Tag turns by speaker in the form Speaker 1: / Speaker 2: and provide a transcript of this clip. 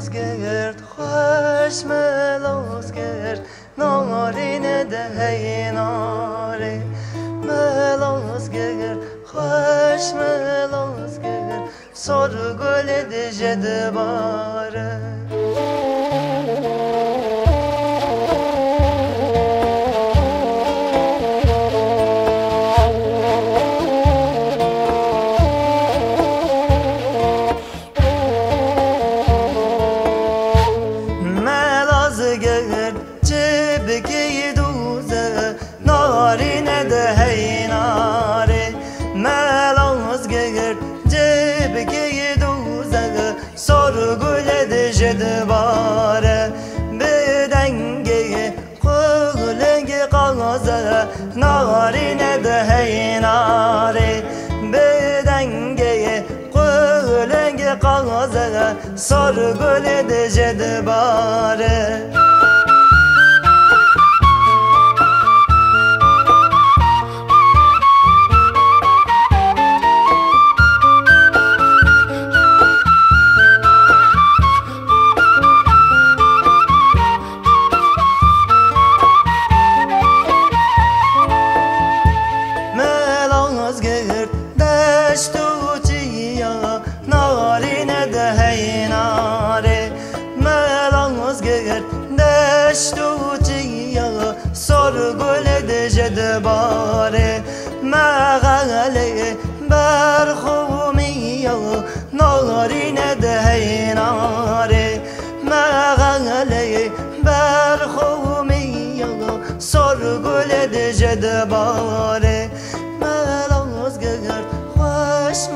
Speaker 1: گرد خوش ملاز گرد نارینه دهی ناره ملاز گرد خوش ملاز گرد سر گل دژه دباره بکی دوزه نارینه دهی ناره ملاز گرد بکی دوزه سر گل دژه دباره به دنگه قلنگ قازه نارینه دهی ناره به دنگه قلنگ قازه سر گل دژه دباره دشت و چیا نارینه دهی ناره ملاز گرد دشت و چیا سر گل دژه دباره مغله برخومی نارینه دهی ناره مغله برخومی سر گل دژه دباره ملاز گرد خوش